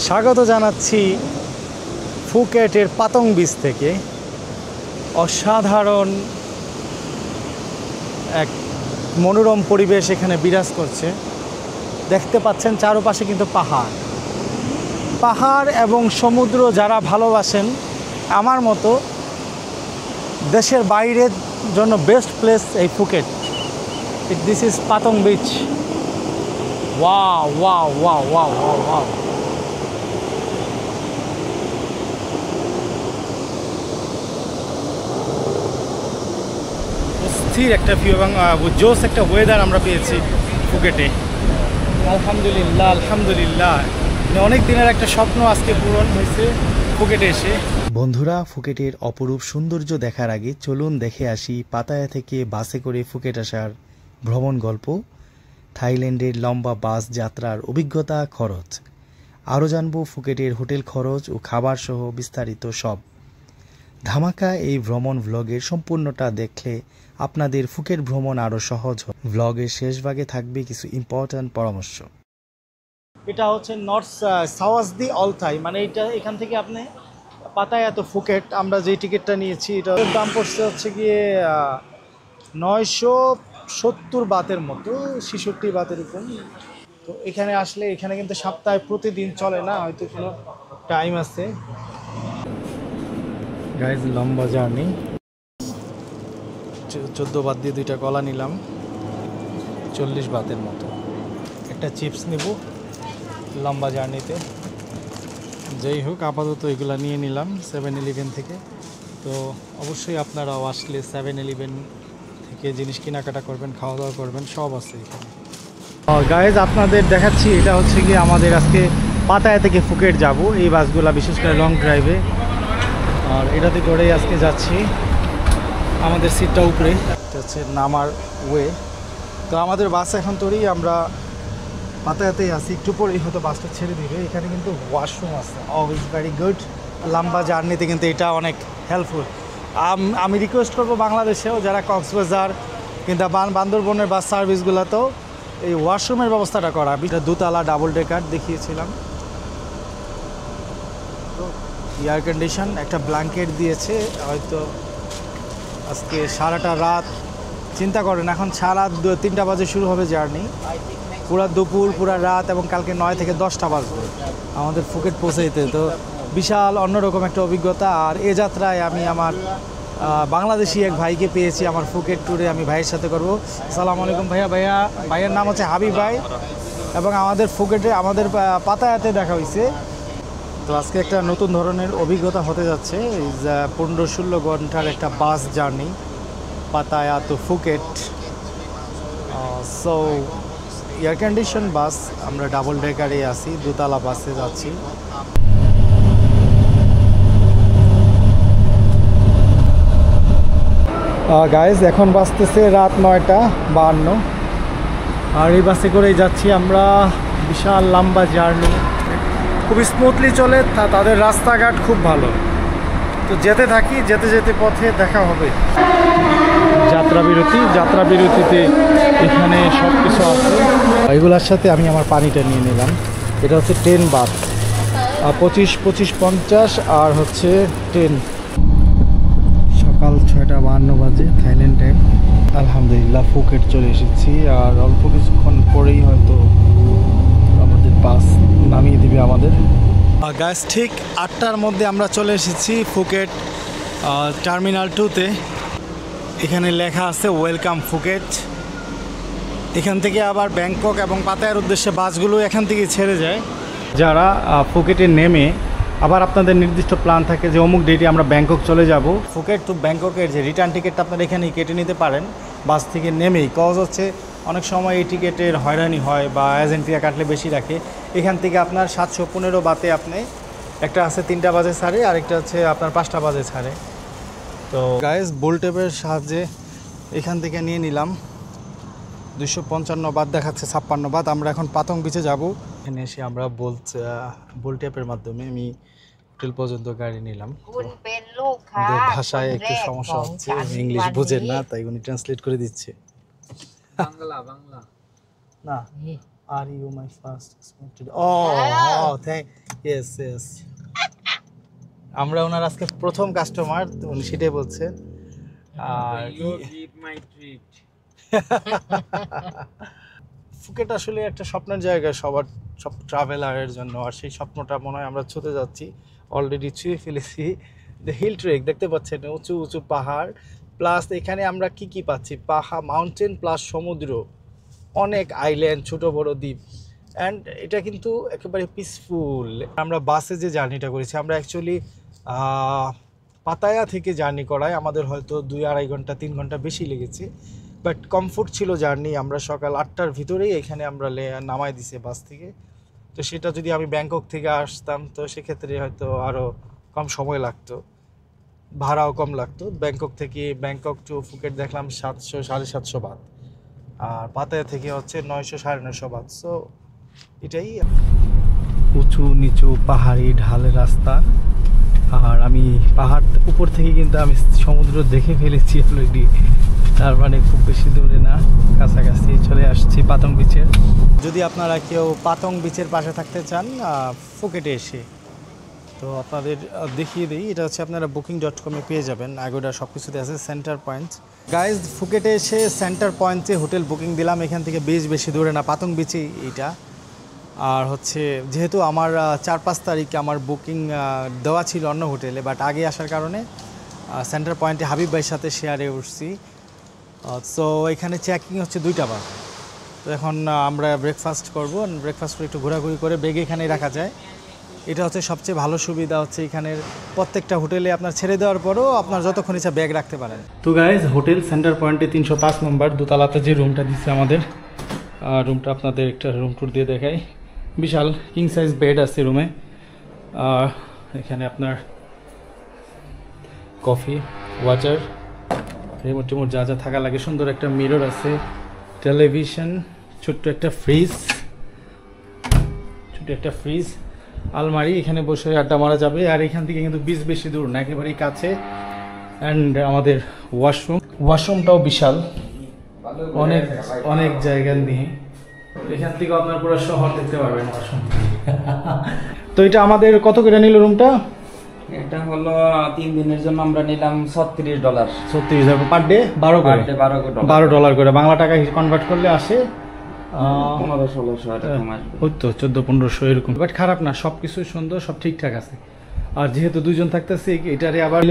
স্বাগত জানাচ্ছি ফুকেটের পাতং বিচ থেকে। অসাধারণ এক মনোরম পরিবেশ এখানে বিরাজ করছে। দেখতে পাচ্ছেন চারপাশে কিন্তু পাহাড় পাহাড় এবং সমুদ্র। যারা ভালোবাসেন আমার মতো, দেশের বাইরের জন্য বেস্ট প্লেস এই Phuket. This is পাতং beach. Wow wow wow wow wow wow. স্থির একটা ভিউ এবং জোস একটা ওয়েদার আমরা পেয়েছি ফুকেটে। আলহামদুলিল্লাহ আলহামদুলিল্লাহ, অনেক দিনের একটা স্বপ্ন আজকে পূরণ হয়েছে ফুকেটে এসে। বন্ধুরা, ফুকেটের অপরূপ সৌন্দর্য দেখার আগে চলুন দেখে আসি পাতায়া থেকে বাসে করে ফুকেট আসার ভ্রমণ গল্প, থাইল্যান্ডের লম্বা বাস যাত্রার অভিজ্ঞতা, খরচ। আরও জানব ফুকেটের হোটেল খরচ ও খাবার সহ বিস্তারিত সব। ধামাকা এই ভ্রমণ ভ্লগের সম্পূর্ণটা দেখলে আপনাদের ফুকেট ভ্রমণ আরও সহজ হয়। ভ্লগের শেষ ভাগে থাকবে কিছু ইম্পর্ট্যান্ট পরামর্শ। এটা হচ্ছে নর্থ সাওয়াসদি অলথাই, মানে এটা এখান থেকে আপনি পাতায়া তো ফুকেট আমরা যে টিকিটটা নিয়েছি এটার দাম পড়ছে হচ্ছে গিয়ে 970 বাতের মতো, 66 বাতের উপর। তো এখানে আসলে এখানে কিন্তু সপ্তাহে প্রতিদিন চলে না, হয়তো কোনো টাইম আছে। গাইজ লম্বা জার্নি, 14 বাত দিয়ে 2টা কলা নিলাম, 40 বাতের মতো। একটা চিপস নেব লম্বা জার্নিতে। যাই হোক, আপাতত এগুলো নিয়ে নিলাম 7-Eleven থেকে। তো অবশ্যই আপনারাও আসলে 7-Eleven থেকে জিনিস কেনাকাটা করবেন, খাওয়া দাওয়া করবেন, সব আছে এখানে। গাইজ আপনাদের দেখাচ্ছি, এটা হচ্ছে কি আমাদের আজকে পাতায়া থেকে ফুকেট যাব এই বাসগুলা, বিশেষ করে লং ড্রাইভে। আর এটাতে করেই আজকে যাচ্ছি। আমাদের সিটটা উপরে, এটা হচ্ছে নামার ওয়ে। তো আমাদের বাস এখন তৈরি, আমরা পাতায়াতেই আছি। একটু পরেই হয়তো বাসটা ছেড়ে দিবে। এখানে কিন্তু ওয়াশরুম আছে, অলওয়েজ ভেরি গুড। লম্বা জার্নিতে কিন্তু এটা অনেক হেল্পফুল। আমি রিকোয়েস্ট করবো বাংলাদেশেও যারা কক্সবাজার কিংবা বান্দরবনের বাস সার্ভিসগুলোতেও এই ওয়াশরুমের ব্যবস্থাটা করা। দোতলা ডাবল ডেকার দেখিয়েছিলাম। তো এয়ার কন্ডিশন, একটা ব্ল্যাঙ্কেট দিয়েছে। হয়তো আজকে সারাটা রাত, চিন্তা করেন এখন সারা 3টা বাজে শুরু হবে জার্নি, পুরা দুপুর পুরা রাত, এবং কালকে 9 থেকে 10টা বাজবে আমাদের ফুকেট পৌঁছাইতে। তো বিশাল অন্যরকম একটা অভিজ্ঞতা। আর এ যাত্রায় আমি আমার বাংলাদেশি এক ভাইকে পেয়েছি আমার ফুকেট ট্যুরে, আমি ভাইয়ের সাথে করবো। আসসালামু আলাইকুম ভাইয়ের নাম হচ্ছে হাবিব ভাই, এবং আমাদের ফুকেটে আমাদের পাতায়াতে দেখা হয়েছে। তো আজকে একটা নতুন ধরনের অভিজ্ঞতা হতে যাচ্ছে। 15-16 ঘন্টার একটা বাস জার্নি পাতায়া তো ফুকেট। সো এয়ার কন্ডিশন বাস, আমরা ডাবল ডেকারে আছি, দোতলা বাসে যাচ্ছি। গাইজ এখন বাজতেছে রাত 9:52, আর এই বাসে করেই যাচ্ছি আমরা। বিশাল লম্বা জার্নি, খুবই স্মুথলি চলে, তাদের রাস্তাঘাট খুব ভালো। তো যেতে থাকি, যেতে যেতে পথে দেখা হবে। যাত্রা বিরতিতে এখানে সব কিছু আছে। এগুলোর সাথে আমি আমার পানিটা নিয়ে নিলাম। এটা হচ্ছে 10 বাত, 25, 50 আর হচ্ছে 10। সকাল 6:52 বাজে থাইল্যান্ড টাইম। আলহামদুলিল্লাহ ফুকেট চলে এসেছি, আর অল্প কিছুক্ষণ পরেই হয়তো আমাদের বাস নামিয়ে দিবে আমাদের। গাইস ঠিক 8টার মধ্যে আমরা চলে এসেছি ফুকেট টার্মিনাল 2-তে। এখানে লেখা আছে ওয়েলকাম ফুকেট। এখান থেকে আবার ব্যাংকক এবং পাতায়ার উদ্দেশ্যে বাসগুলো এখান থেকে ছেড়ে যায়। যারা ফুকেটে নেমে আবার আপনাদের নির্দিষ্ট প্ল্যান থাকে যে অমুক ডেটে আমরা ব্যাংকক চলে যাব, ফুকেট টু ব্যাংককের যে রিটার্ন টিকিটটা আপনারা এখানেই কেটে নিতে পারেন বাস থেকে নেমেই। কজ হচ্ছে অনেক সময় এই টিকিটের হয়রানি হয় বা এজেন্ট ফি কাটলে বেশি রাখে। এখান থেকে আপনার 715 বাতে আপনি, একটা আছে 3টা বাজে ছাড়ে, আরেকটা হচ্ছে আপনার 5টা বাজে ছাড়ে। তো গাইজ বোল্টেপের সাহায্যে এখান থেকে নিয়ে নিলাম। 255 বাত দেখাচ্ছে, 56 বাত। আমরা এখন পাতং বিচে যাব। এখানে এসে আমরা বোল্টেপের মাধ্যমে আমি হোটেল পর্যন্ত গাড়ি নিলাম। ওদের ভাষায় একটু সমস্যা হচ্ছে, ইংলিশ বোঝেন না, তাই উনি ট্রান্সলেট করে দিচ্ছে। বাংলা না, are you my first expected. ও ইয়েস ইয়েস, আমরা ওনার আজকে প্রথম কাস্টমার, উনি সেটাই বলছেন। আর ফুকেট আসলে একটা স্বপ্নের জায়গা সবার, সব ট্রাভেলারের জন্য। আর সেই স্বপ্নটা মনে হয় আমরা ছুঁতে যাচ্ছি, অলরেডি ছুঁয়ে ফেলেছি। দ্য হিল ট্রেক দেখতে পাচ্ছেন, উঁচু উঁচু পাহাড়, প্লাস এখানে আমরা কি কি পাচ্ছি, পাহাড়, মাউন্টেন প্লাস সমুদ্র, অনেক আইল্যান্ড, ছোট বড় দ্বীপ। অ্যান্ড এটা কিন্তু একেবারে পিসফুল। আমরা বাসে যে জার্নিটা করেছি, আমরা অ্যাকচুয়ালি পাতায়া থেকে জার্নি করায় আমাদের হয়তো 2-2.5 ঘন্টা 3 ঘন্টা বেশি লেগেছে, বাট কমফোর্ট ছিল জার্নি। আমরা সকাল 8টার ভিতরেই এখানে আমরা নামাই দিছে বাস থেকে। তো সেটা যদি আমি ব্যাংকক থেকে আসতাম তো সেক্ষেত্রে হয়তো আরও কম সময় লাগতো, ভাড়াও কম লাগতো। ব্যাংকক টু ফুকেট দেখলাম 700-750 বাত, আর পাতায়া থেকে হচ্ছে 900-950 বাত। সো এটাই উঁচু নিচু পাহাড়ি ঢালের রাস্তা। আর আমি পাহাড় উপর থেকে কিন্তু আমি সমুদ্র দেখে ফেলেছি অলরেডি, তার মানে খুব বেশি দূরে না, কাছাকাছি চলে আসছি পাতং বিচের। যদি আপনারা কেউ পাতং বিচের পাশে থাকতে চান ফুকেটে এসে, তো আপনাদের দেখিয়ে দিই, এটা হচ্ছে আপনারা booking.com-এ পেয়ে যাবেন, আগোডা সব কিছুতে আছে। সেন্টার পয়েন্ট গাইজ, ফুকেটে এসে সেন্টার পয়েন্টে হোটেল বুকিং দিলাম। এখান থেকে বেশি দূরে না, পাতং বিচেই এইটা। আর হচ্ছে যেহেতু আমার 4-5 তারিখে আমার বুকিং দেওয়া ছিল অন্য হোটেলে, বাট আগে আসার কারণে সেন্টার পয়েন্টে হাবিব ভাইয়ের সাথে শেয়ারে উঠছি। সো এখানে চেকিং হচ্ছে 2টা বার। তো এখন আমরা ব্রেকফাস্ট করব, ব্রেকফাস্ট করে একটু ঘোরাঘুরি করে ব্যাগ এখানেই রাখা যায়। এটা হচ্ছে সবচেয়ে ভালো সুবিধা, হচ্ছে এখানের প্রত্যেকটা হোটেলে আপনার ছেড়ে দেওয়ার পরও আপনার যতক্ষণ ইচ্ছা ব্যাগ রাখতে পারেন। তো গাইজ, হোটেল সেন্টার পয়েন্টে 305 নম্বর দোতলাতে যে রুমটা দিচ্ছে আমাদের, রুমটা আপনাদের একটা রুম ট্যুর দিয়ে দেখাই। বিশাল কিং সাইজ বেড আছে রুমে। এখানে আপনার কফি, ওয়াটার, রিমোট টিমোট যা যা থাকা লাগে, সুন্দর একটা মিরর আছে, টেলিভিশন, ছোট্ট একটা ফ্রিজ, আলমারি, এখানে বসে আড্ডা মারা যাবে। আর এখান থেকে কিন্তু বিচ বেশি দূর না, একেবারেই কাছে। অ্যান্ড আমাদের ওয়াশরুমটাও বিশাল, অনেক জায়গা নিয়ে। এখান থেকে আপনার পুরো শহর দেখতে পারবেন ওয়াশরুম। তো এটা আমাদের কত করে নিল রুমটা? এটা হলো 3 দিনের জন্য আমরা নিলাম $36। 36,000 পার ডে, $12 করে। বাংলা টাকা কনভার্ট করলে আসে 1500-1600 এরকম আসবে, হয়তো 1400-1500 এরকম। বাট খারাপ না, সব কিছু সুন্দর, সব ঠিকঠাক আছে। আর যেহেতু 2 জন থাকতেছে, এটারে আবার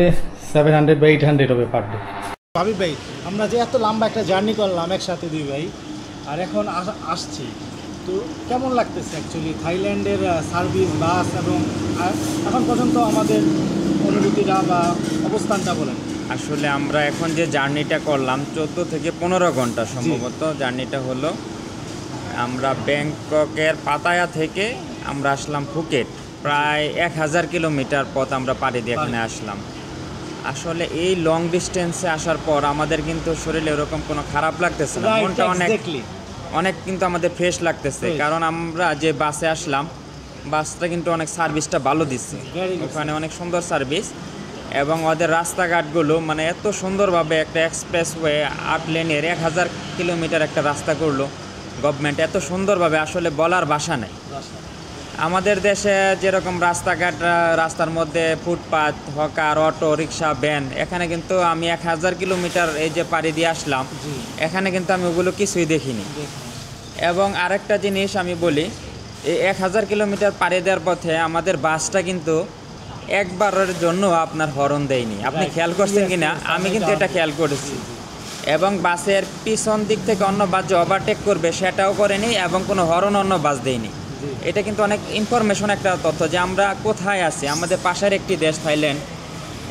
700 বা 800 হবে পার ডে। ভাবি ভাই, আমরা যে এত লম্বা একটা জার্নি করলাম একসাথে 2 ভাই, আর এখন আসছি, তো কেমন লাগতেছে অ্যাকচুয়ালি থাইল্যান্ডের সার্ভিস, বাস এবং এখন পর্যন্ত আমাদের অনুভূতিটা বা অবস্থানটা বলেন? আসলে আমরা এখন যে জার্নিটা করলাম 14 থেকে 15 ঘন্টা সম্ভবত জার্নিটা হলো। আমরা ব্যাংককের পাতায়া থেকে আমরা আসলাম ফুকেট, প্রায় 1000 কিলোমিটার পথ আমরা পাড়ি দিয়ে এখানে আসলাম। আসলে এই লং ডিস্টেন্সে আসার পর আমাদের কিন্তু শরীরে এরকম কোনো খারাপ লাগতেছে না, মনটা অনেক কিন্তু আমাদের ফ্রেশ লাগতেছে। কারণ আমরা যে বাসে আসলাম, বাসটা কিন্তু অনেক সার্ভিসটা ভালো দিচ্ছে, ওখানে অনেক সুন্দর সার্ভিস। এবং ওদের রাস্তাঘাটগুলো মানে এত সুন্দরভাবে, একটা এক্সপ্রেসওয়ে 8 লেনের 1000 কিলোমিটার একটা রাস্তা করলো গভর্নমেন্ট, এত সুন্দরভাবে, আসলে বলার ভাষা নেই। আমাদের দেশে যেরকম রাস্তার মধ্যে footpath, hawker, auto rickshaw, van, এখানে কিন্তু আমি 1000 কিলোমিটার এই যে পাড়ি দিয়ে আসলাম, এখানে কিন্তু আমি ওগুলো কিছুই দেখিনি। এবং আরেকটা জিনিস আমি বলি, এই 1000 কিলোমিটার পাড়ি দেওয়ার পথে আমাদের বাসটা কিন্তু একবারের জন্য আপনার হর্ন দেয়নি। আপনি খেয়াল করছেন কিনা, আমি কিন্তু এটা খেয়াল করেছি। এবং বাসের পিছন দিক থেকে অন্য বাস যে ওভারটেক করবে সেটাও করেনি, এবং কোনো হর্ন অন্য বাস দেয়নি। এটা কিন্তু অনেক ইনফরমেশন, একটা তথ্য যে আমরা কোথায় আছি। আমাদের পাশের একটি দেশ থাইল্যান্ড,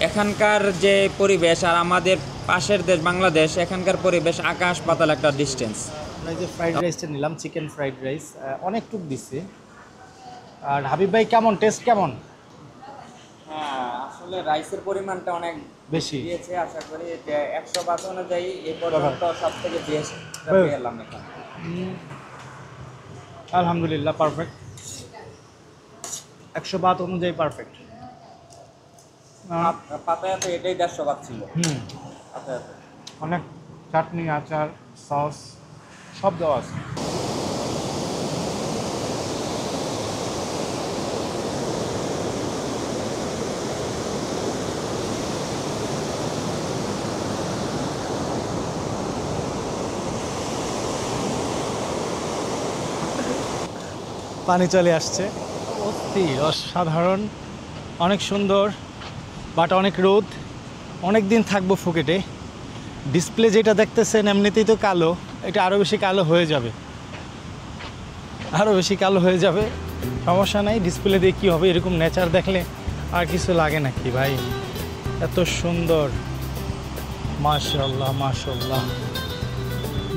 এখানকার যে পরিবেশ আর আমাদের পাশের দেশ বাংলাদেশ, এখানকার পরিবেশ আকাশ পাতাল একটা ডিস্টেন্স। আমরা যে ফ্রাইড রাইসটা নিলাম, চিকেন ফ্রাইড রাইস, অনেক টুক দিচ্ছে। আর হাবিব ভাই, কেমন টেস্ট কেমন? হ্যাঁ, আসলে রাইসের পরিমাণটা অনেক বেশি দিয়েছে। আশা করি যে 100 বাত অনুযায়ী এই পর্যন্ত সব থেকে বেস্ট পেলাম এখানে। আলহামদুলিল্লাহ, পারফেক্ট, 100 বাত অনুযায়ী পারফেক্ট। পাতায়াতে এটাই 150 বাত ছিল। অনেক চাটনি, আচার, সস সব দেওয়া আছে। পানি চলে আসছে, অস্থির, অসাধারণ, অনেক সুন্দর, বাট অনেক রোদ। অনেক দিন থাকবো ফুকেটে। ডিসপ্লে যেটা দেখতেছেন এমনিতেই তো কালো, এটা আরও বেশি কালো হয়ে যাবে, আরও বেশি কালো হয়ে যাবে। সমস্যা নাই, ডিসপ্লে দিয়ে কী হবে, এরকম নেচার দেখলে আর কিছু লাগে নাকি ভাই, এত সুন্দর, মাশাআল্লাহ মাশাআল্লাহ।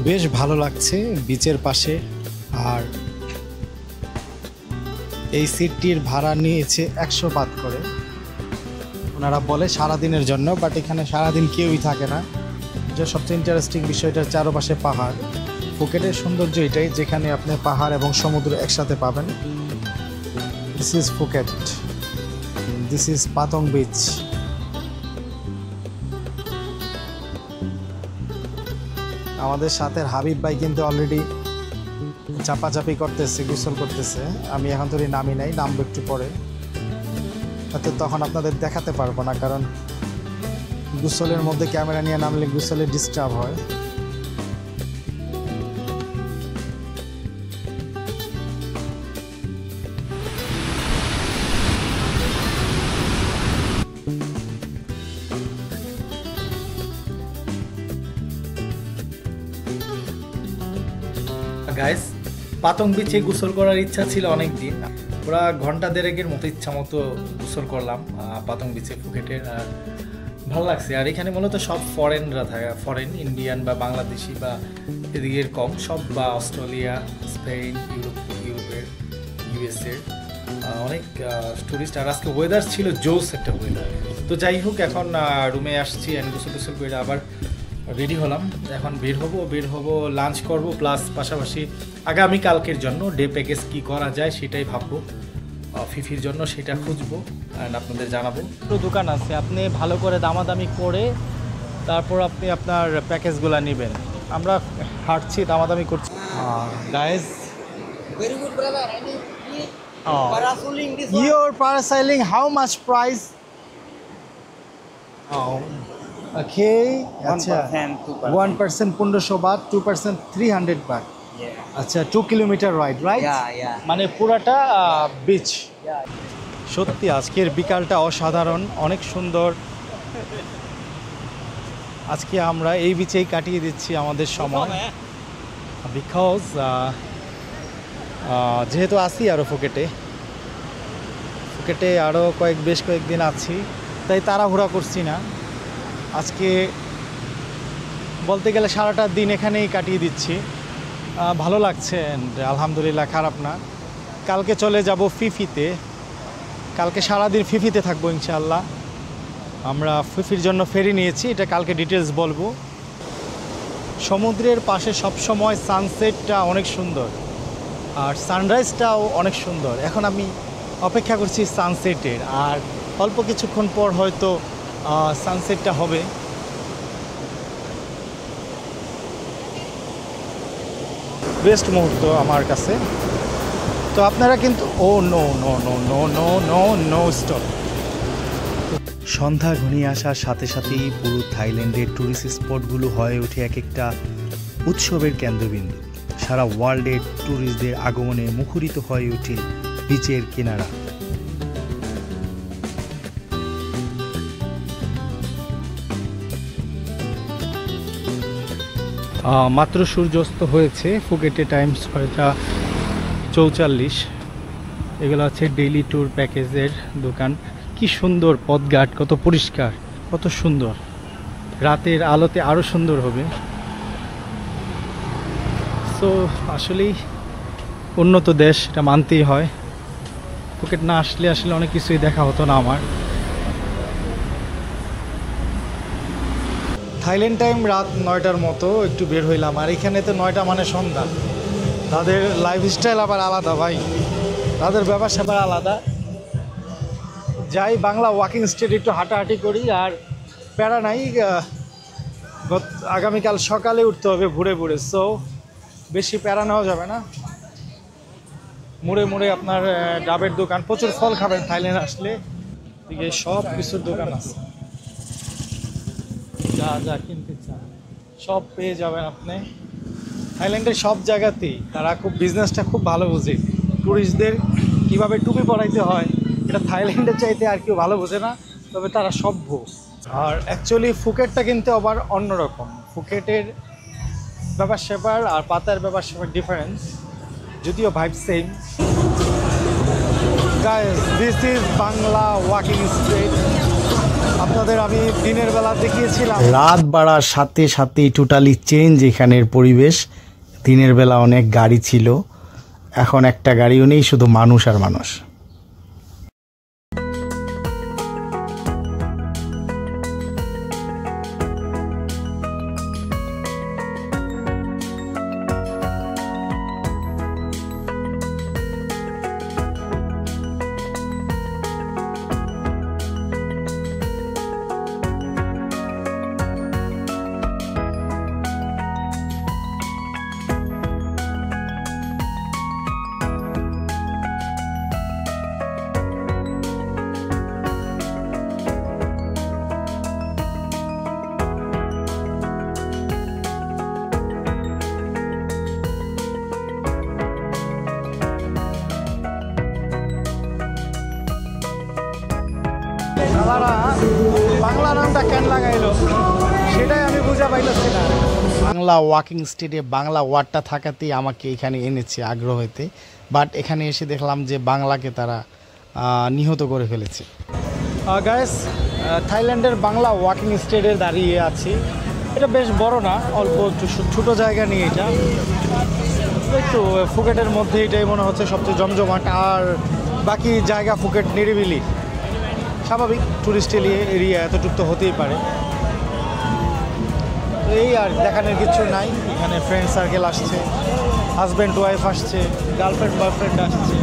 বেশ ভালো লাগছে বিচের পাশে। আর এই সিটটির ভাড়া নিয়েছে 100 বাত করে, ওনারা বলে সারাদিনের জন্য, বাট এখানে সারাদিন কেউই থাকে না। যে সবচেয়ে ইন্টারেস্টিং বিষয়টার চারপাশে পাহাড়। ফুকেটের সৌন্দর্য এটাই, যেখানে আপনি পাহাড় এবং সমুদ্র একসাথে পাবেন। This is Phuket, this is পাতং beach. আমাদের সাথে হাবিব ভাই কিন্তু অলরেডি চাপাচাপি করতেছে, গোসল করতেছে। আমি এখন তো নামি নাই, নামবো একটু পরে, হয়তো তখন আপনাদের দেখাতে পারবো না, কারণ গোসলের মধ্যে ক্যামেরা নিয়ে নামলে গোসলে ডিস্টার্ব হয়। গাইস, পাতং বিচে গোসল করার ইচ্ছা ছিল অনেক দিন। পুরা ঘন্টা দেড়েকের মতো ইচ্ছা মতো গোসল করলাম পাতং বিচে ফুকেটের। আর ভালো লাগছে। আর এখানে মূলত সব ফরেনরা থাকে, ফরেন, ইন্ডিয়ান বা বাংলাদেশি বা এদিকের কম, সব বা অস্ট্রেলিয়া, স্পেন, ইউরোপের, ইউএসএর অনেক টুরিস্ট। আর আজকে ওয়েদার ছিল জোস একটা ওয়েদার। তো যাই হোক, এখন রুমে আসছি, গোসল টোসল করে আবার রেডি হলাম। এখন বের হব, লাঞ্চ করব, প্লাস পাশাপাশি আগামীকালকের জন্য ডে প্যাকেজ কী করা যায় সেটাই ভাববো। ফিফির জন্য সেটা খুঁজবো অ্যান্ড আপনাদের জানাবো। দোকান আছে, আপনি ভালো করে দামাদামি করে তারপর আপনি আপনার প্যাকেজগুলো নেবেন। আমরা হাঁটছি, দামাদামি করছি। Guys, Very good, brother. I mean, parasailing this one. Your parasailing, how much price? Okay, আচ্ছা 1% 1500 বাট, 2% 300 বাট। Yeah. আচ্ছা, 2 কিলোমিটার রাইট? Yeah. মানে পুরাটা বিচ। Yeah. সত্যি আজকের বিকালটা অসাধারণ, অনেক সুন্দর। আজকে আমরা এই বিচেই কাটিয়ে দিচ্ছি আমাদের সময়, বিকজ যেহেতু আছি আরও ফুকেটে আরও বেশ কয়েকদিন আছি, তাই তাড়াহুড়া করছি না। আজকে বলতে গেলে সারাটা দিন এখানেই কাটিয়ে দিচ্ছি, ভালো লাগছে অ্যান্ড আলহামদুলিল্লাহ, খারাপ না। কালকে চলে যাব ফিফিতে, কালকে সারাদিন ফিফিতে থাকবো ইনশাআল্লাহ। আমরা ফিফির জন্য ফেরি নিয়েছি, এটা কালকে ডিটেলস বলবো। সমুদ্রের পাশে সবসময় সানসেটটা অনেক সুন্দর, আর সানরাইজটাও অনেক সুন্দর। এখন আমি অপেক্ষা করছি সানসেটের, আর অল্প কিছুক্ষণ পর হয়তো সানসেটটা হবে। বেস্ট মুহূর্ত আমার কাছে। তো আপনারা কিন্তু নো স্টপ। সন্ধ্যা ঘনিয়ে আসার সাথে সাথেই পুরো থাইল্যান্ডের ট্যুরিস্ট স্পটগুলো হয়ে ওঠে এক একটা উৎসবের কেন্দ্রবিন্দু। সারা ওয়ার্ল্ডের ট্যুরিস্টদের আগমনে মুখরিত হয়ে ওঠে বিচের কিনারা। মাত্র সূর্যাস্ত হয়েছে ফুকেটে, টাইম 6:44। এগুলো হচ্ছে ডেইলি ট্যুর প্যাকেজের দোকান। কি সুন্দর পথঘাট, কত পরিষ্কার, কত সুন্দর। রাতের আলোতে আরও সুন্দর হবে। সো আসলেই উন্নত দেশ, এটা মানতেই হয়। ফুকেট না আসলে আসলে অনেক কিছুই দেখা হতো না আমার। থাইল্যান্ড টাইম রাত 9টার মতো একটু বের হইলাম। আর এখানে তো 9টা মানে সন্ধ্যা। তাদের লাইফস্টাইল আবার আলাদা ভাই, তাদের ব্যাপার স্যাপার আলাদা। যাই বাংলা ওয়াকিং স্ট্রিট একটু হাঁটাহাঁটি করি, আর প্যারা নাই। আগামীকাল সকালে উঠতে হবে ভোরে, সো বেশি প্যারা নেওয়া যাবে না। মোড়ে আপনার ডাবের দোকান, প্রচুর ফল খাবেন থাইল্যান্ড আসলে। দিকে সব কিছুর দোকান আছে, যা কিনতে চান সব পেয়ে যাবেন আপনি। থাইল্যান্ডের সব জায়গাতেই তারা বিজনেসটা খুব ভালো বুঝে। ট্যুরিস্টদের কীভাবে টুপি পরাইতে হয় এটা থাইল্যান্ডের চাইতে আর কেউ ভালো বোঝে না, তবে তারা সভ্য। আর অ্যাকচুয়ালি ফুকেটটা কিন্তু আবার অন্যরকম। ফুকেটের ব্যাপার স্যাপার আর পাতার ব্যাপার স্যাপার ডিফারেন্স, যদিও vibe same. Guys, this is Bangla walking street. আপনাদের আমি দিনের বেলা দেখিয়েছিলাম, রাত বাড়ার সাথে সাথে টোটালি চেঞ্জ এখানের পরিবেশ। দিনের বেলা অনেক গাড়ি ছিল, এখন একটা গাড়িও নেই, শুধু মানুষ আর মানুষ। বাংলা নামটা কেন লাগাইলো সেটাই আমি বুঝা পাইতেছি না। বাংলা ওয়াকিং স্ট্রিটে বাংলা ওয়ার্ডটা থাকাতেই আমাকে এখানে এনেছে আগ্রহ হইতে, বাট এখানে এসে দেখলাম যে বাংলাকে তারা নিহত করে ফেলেছে। গাইস, থাইল্যান্ডের বাংলা ওয়াকিং স্ট্রিটে দাঁড়িয়ে আছি। এটা বেশ বড় না, অল্প একটু ছোটো জায়গা নিয়ে এটা, একটু ফুকেটের মধ্যে এটাই মনে হচ্ছে সবচেয়ে জমজমাট। আর বাকি জায়গা ফুকেট নিরিবিলি, স্বাভাবিক টুরিস্ট এরিয়া, এতটুকু তো হতেই পারে। তো এই আর দেখানোর কিছু নাই। এখানে ফ্রেন্ড সার্কেল আসছে, হাজব্যান্ড ওয়াইফ আসছে, গার্লফ্রেন্ড বয়ফ্রেন্ড আসছে,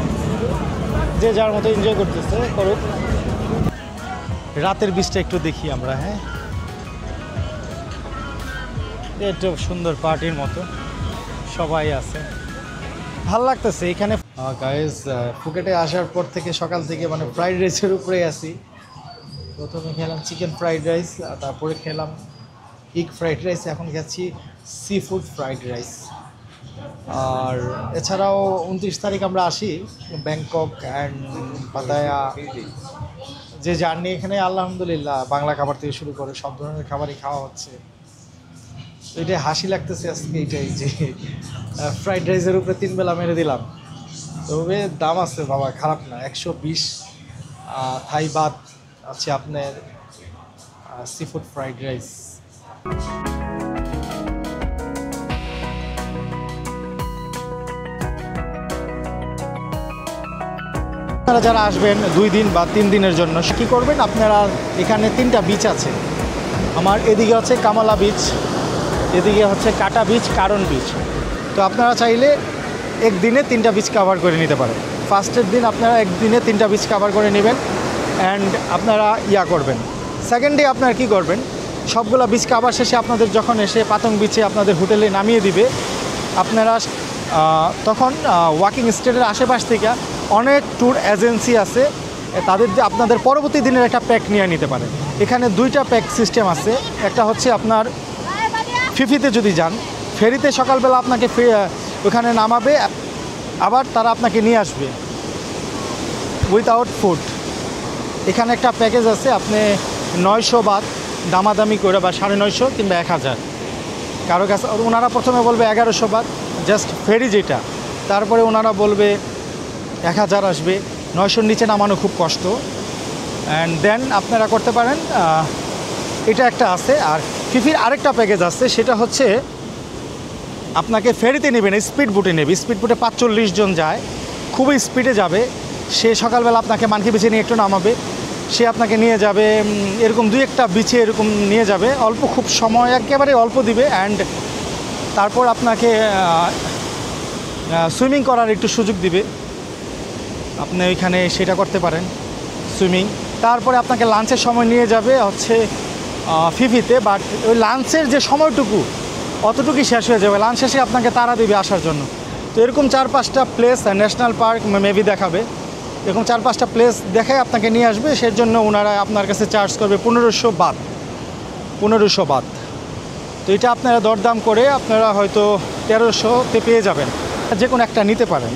যে যার মতো এনজয় করতেছে, করুক। রাতের বীজটা একটু দেখি আমরা। হ্যাঁ, একটু সুন্দর পার্টির মতো সবাই আছে, ভাল লাগতেছে এখানে। গাইস, ফুকেটে আসার পর থেকে সকাল থেকে মানে ফ্রাইড রাইসের উপরে আছি। প্রথমে খেলাম চিকেন ফ্রাইড রাইস, তারপরে খেলাম এগ ফ্রাইড রাইস, এখন খাচ্ছি সি ফুড ফ্রাইড রাইস। আর এছাড়াও 29 তারিখ আমরা আসি ব্যাংকক অ্যান্ড পাতায়া। যে জার্নি এখানে আলহামদুলিল্লাহ বাংলা খাবার থেকে শুরু করে সব ধরনের খাবারই খাওয়া হচ্ছে। তো এটাই হাসি লাগতেছে আজকে, এইটাই যে ফ্রাইড রাইসের উপরে 3 বেলা মেরে দিলাম। তবে দাম আছে বাবা, খারাপ না। 120 থাই বাত আছে আপনার সি ফুড ফ্রাইড রাইস। আপনারা যারা আসবেন 2 দিন বা 3 দিনের জন্য, কী করবেন আপনারা, এখানে 3টা বিচ আছে আমার। এদিকে হচ্ছে কামালা বিচ, এদিকে হচ্ছে কাটা বিচ, কারণ বিচ। তো আপনারা চাইলে একদিনে 3টা বিচ কভার করে নিতে পারেন। ফার্স্টের দিন আপনারা একদিনে 3টা বিচ কভার করে নেবেন অ্যান্ড আপনারা করবেন। সেকেন্ড ডে আপনারা কী করবেন, সবগুলো বিচ কভার শেষে আপনাদের যখন এসে পাতং বিচে আপনাদের হোটেলে নামিয়ে দিবে, আপনারা তখন ওয়াকিং স্ট্রিটের আশেপাশ থেকে অনেক ট্যুর এজেন্সি আছে, তাদের যে আপনাদের পরবর্তী দিনের একটা প্যাক নিয়ে নিতে পারেন। এখানে 2টা প্যাক সিস্টেম আছে। একটা হচ্ছে আপনার ফিফিতে যদি যান, ফেরিতে সকালবেলা আপনাকে ওখানে নামাবে, আবার তারা আপনাকে নিয়ে আসবে উইথাউট ফুড। এখানে একটা প্যাকেজ আছে, আপনি 900 বাত দামাদামি করে, বা 950 কিংবা 1000 কারো কাছে। ওনারা প্রথমে বলবে 1100 বাত জাস্ট ফেরি যেটা, তারপরে ওনারা বলবে 1000 আসবে। 900-র নিচে নামানো খুব কষ্ট। অ্যান্ড দেন আপনারা করতে পারেন, এটা একটা আছে। আর ফিফির আরেকটা প্যাকেজ আছে, সেটা হচ্ছে আপনাকে ফেরিতে নেবেন, স্পিড বোটে নেবে। স্পিড বোটে 45 জন যায়, খুবই স্পিডে যাবে। সে সকালবেলা আপনাকে মানকি বিচে নিয়ে একটু নামাবে, সে আপনাকে নিয়ে যাবে এরকম 2-1টা বিচে এরকম নিয়ে যাবে, অল্প খুব সময় একেবারে অল্প দিবে। অ্যান্ড তারপর আপনাকে সুইমিং করার একটু সুযোগ দিবে, আপনি ওইখানে সেটা করতে পারেন সুইমিং। তারপরে আপনাকে লাঞ্চের সময় নিয়ে যাবে হচ্ছে ফিফিতে, বাট ওই লাঞ্চের যে সময়টুকু অতটুকুই শেষ হয়ে যাবে, লাঞ্চ শেষে আপনাকে তাড়া দিবে আসার জন্য। তো এরকম 4-5টা প্লেস, ন্যাশনাল পার্ক মেবি দেখাবে, এরকম 4-5টা প্লেস দেখায় আপনাকে নিয়ে আসবে। সেই জন্য ওনারা আপনার কাছে চার্জ করবে 1500 বাত। 1500 বাত। তো এটা আপনারা দরদাম করে আপনারা হয়তো 1300-তে পেয়ে যাবেন, যে কোনো একটা নিতে পারেন।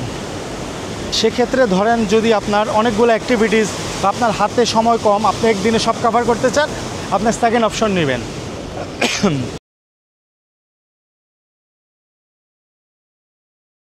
সেক্ষেত্রে ধরেন যদি আপনার অনেকগুলো অ্যাক্টিভিটিস বা আপনার হাতে সময় কম, আপনি একদিনে সব কভার করতে চান, আপনার সেকেন্ড অপশন নেবেন।